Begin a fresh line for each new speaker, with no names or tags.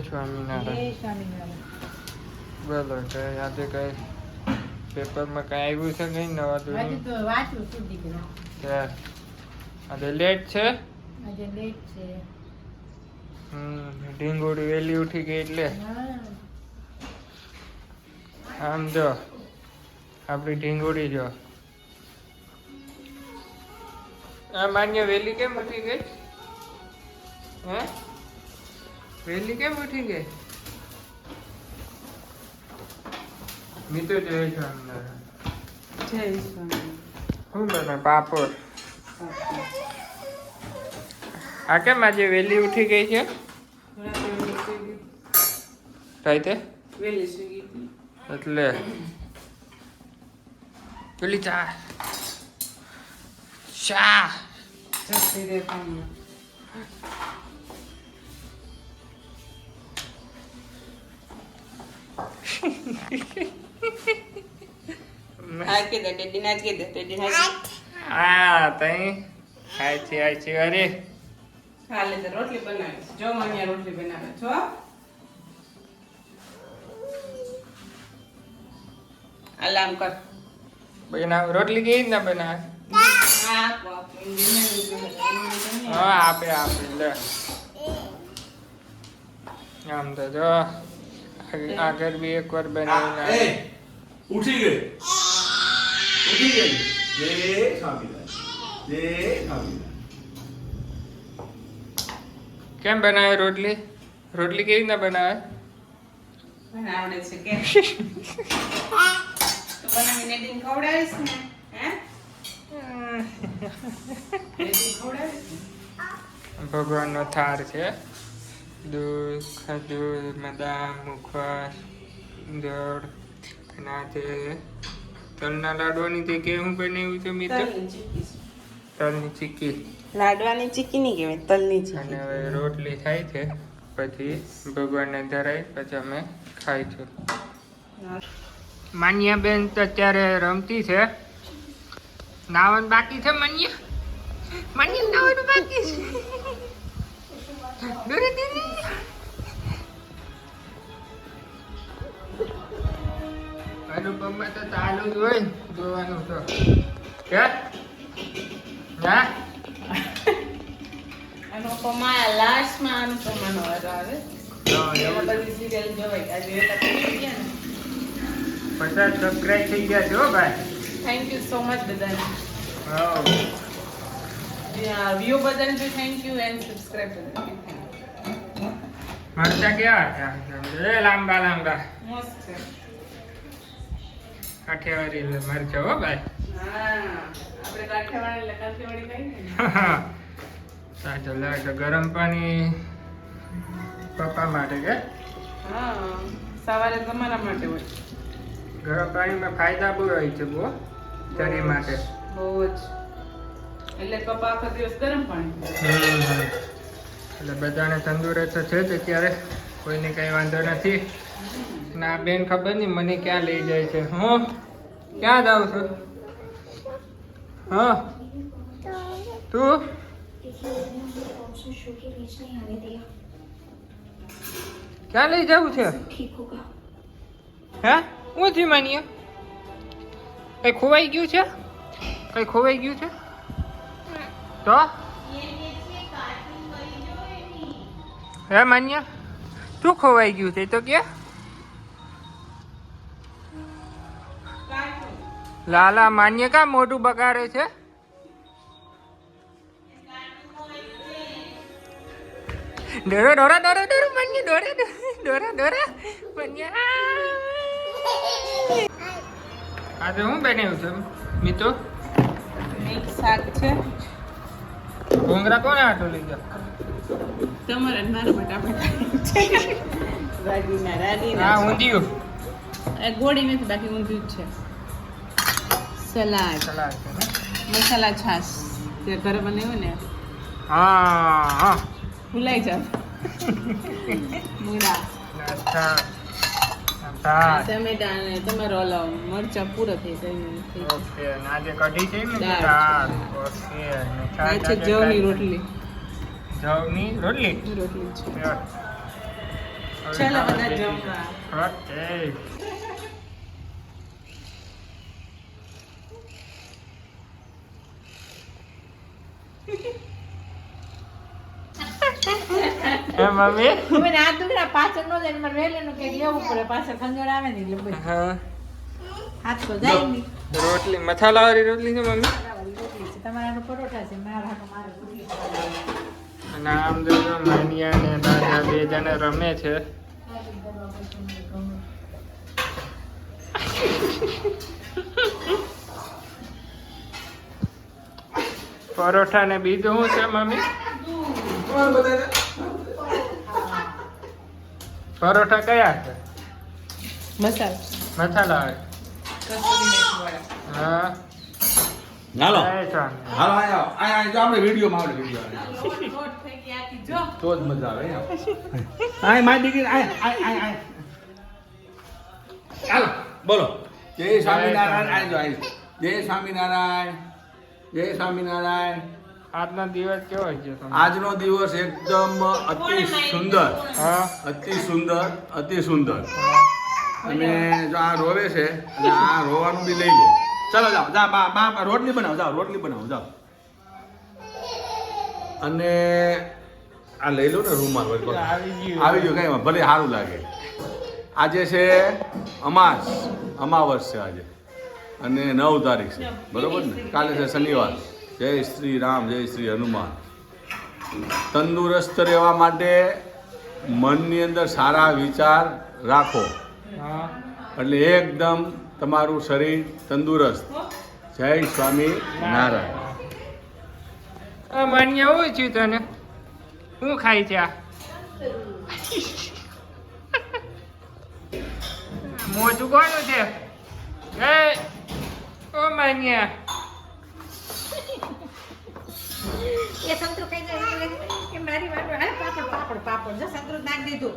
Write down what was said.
સ્વામિનારાયણ. બોલો કે આજે કઈ પેપરમાં કઈ આવ્યું છે કઈ નવા આજે લેટ છે. ઢીંગોડી વેલી ઉઠી ગઈ એટલે આમ જો આપડી ઢીંગોડી જો આ માન્ય વેલી કેમ ઉઠી ગઈ? હે વેલી કેમ ઉઠી ગઈ? મિત્રો જય સ્વામિનારાયણ.
જય સ્વામિનારાયણ.
શું બને પાપડ? આ કેમ આજે વેલી ઉઠી ગઈ છે? રાઈતે એટલે પેલી ચા ચા હા તઈ ખાય છે અરે
કાલે તો રોટલી બનાવીશ. જો માનિયા રોટલી બનાવે છો. અલામ કર
બનાવ રોટલી કેવી રીતના બનાવે? હા આપે લે આમ તો જો આગળ બી એક વાર બનાવીને
ઉઠી ગઈ જય સ્વામિનારાયણ જય સ્વામિનારાયણ.
કેમ બનાવે રોટલી? રોટલી કેવી રીતના બનાવે?
બનાવડે છે કે તો બનાવીને ડીન ખવડાવીશ ને હે
ભગવાનનો થાળ છે. દૂધ, ખજૂર, બદામ, મુખવાસ, ગોળ અને આજે તલના લાડવાની જગ્યાએ હું બનાવ્યું છે મિત્રો? તલની ચીક્કી.
લાડવાની ચીક્કી નહીં કહેવાય, તલની
અને
ચીક્કી.
હવે રોટલી થાય છે પછી ભગવાનને ધરાય પછી અમે ખાઈશું. માન્યા બેન તો અત્યારે રમતી છે. નાવાનું બાકી છે માન્યા નાવાનું બાકી છે. દોરે દીદી અનુપમા તો ચાલુ જ હોય જોવાનું તો કે ના
અનુપમા લાસ્ટમાં અનુપમાનો વારો આવે. એમાં બધી સિરિયલ જોવાય. આજે એકા થઈ ગયા ને.
50 સબસ્ક્રાઇબ થઈ ગયા છે હો ભાઈ.
થેન્ક યુ સો મચ બધાને.
હા
વ્યૂ બધાને બી થેન્ક યુ એન્ડ સબસ્ક્રાઇબ બધાને.
મરચા કેવા છે? એ લાંબા લાંબા
મસ્ત છે.
કાઠિયાવાડી મરચા હો ભાઈ.
હા આપણે કાઠિયાવાડી એટલે કાઠિયાવાડી કહીએ ને.
સાચો લાગે ગરમ પાણી પપ્પા માટે કે
હા સવારે તમારા માટે હોય.
ગરમ પાણીમાં ફાયદા બહુ હોય છે બહુ શરીર માટે.
બહુ જ. એટલે પપ્પા આખો દિવસ ગરમ પાણી.
એટલે બધાને તંદુરસ્ત છે જ અત્યારે કોઈને કઈ વાંધો નથી. ના બેન ખબર નહીં મને ક્યાં લઈ જાય છે. હું ક્યાં જાઉં છું? હા તું ક્યાં લઈ જવું છે? હે હું થી માનીએ કઈ ખોવાઈ ગયું છે? કઈ ખોવાઈ ગયું છે તો હે માન્યા શું ખોવાઈ ગયું છે તો કે લાલા માન્ય કા મોઢું બગાડે છે? ડોરા માન્ય ડોરા માન્ય. આજે હું બનાવ્યું છે મિત્રો?
મિક્સ શાક છે.
ભોંગરા કોને આટો લઈ ગયો?
તમારે મારા માટે આપણે રાડીના
હા ઊંધિયું
ગોળી નથી બાકી ઊંધિયું જ છે. સલાડ
સલાડ છે ને?
મસાલા છાશ તે ઘરે બનાવ્યું ને.
હા
ભૂલાઈ જાવ. મૂળા ટમેટા અને તમારો ઓલો મરચા પૂરો થઈ જાય.
ઓકે આજે કઢી છે ને
દાળ.
દાળ. ઓકે
આ છે જવની રોટલી.
જવની રોટલી
રોટલી છે. ચાલો બધા જમવા.
ઓકે એ મમ્મી
મને આ દુખરા પાછળ નો જાય મારે વેલેનું કંઈક લેવું પડે પાછળ ખંજોળ આવે ને એટલે બસ
હા
હાથ તો જાય નહીં
રોટલી મસાલા વાળી રોટલી છે મમ્મી
બરાબર રોટલી છે તમારા હાટુ પરોઠા છે મારા હાટુ મારે રોટલી છે.
અને આમ જોજો માનિયા ને દાદા બે જણા રમે છે પરોઠા ને બીજું શું છે મમ્મી પરોઠા કયા છે
મસાલા
મસાલા વાળી
કસૂરી મેથી વાળા.
હા
હાલો
જય સ્વામી.
હાલો આયા જો આપણે વિડીયોમાં આપણે વિડીયો
લોટ થઈ ગઈ આખી જો
તો જ મજા આવે આય મારી દીકરી આય ચાલો બોલો જય સ્વામિનારાયણ આય જો આય જય સ્વામિનારાયણ જય સ્વામિનારાયણ
આજનો દિવસ કેવો ગયો તમે
આજનો દિવસ એકદમ અતિ સુંદર
હા
અતિ સુંદર અને જો આ રોવે છે અને આ રોવાનું બી લઈ લે ચાલો જાઓ જા બા રોટલી બનાવો જાઓ અને આ લઈ લો ને રૂમાલ વળી. આવી ગયું કઈ ભલે સારું લાગે આજે છે અમાવસ છે આજે અને 9 તારીખ છે બરોબર ને કાલે છે શનિવાર જય શ્રી રામ જય શ્રી હનુમાન તંદુરસ્ત રહેવા માટે મનની અંદર સારા વિચાર રાખો
હા
એટલે એકદમ તમારું શરીર તંદુરસ્ત જય સ્વામી નારાયણ
આ માનિયા હોય છે તને શું ખાય છે આ મોજું કોનું છે એ ઓ માનિયા
એ સંતરું ખાઈ જાય એટલે કે મારી વાતો હા પાપડ જો સંતરું નાખ દીધું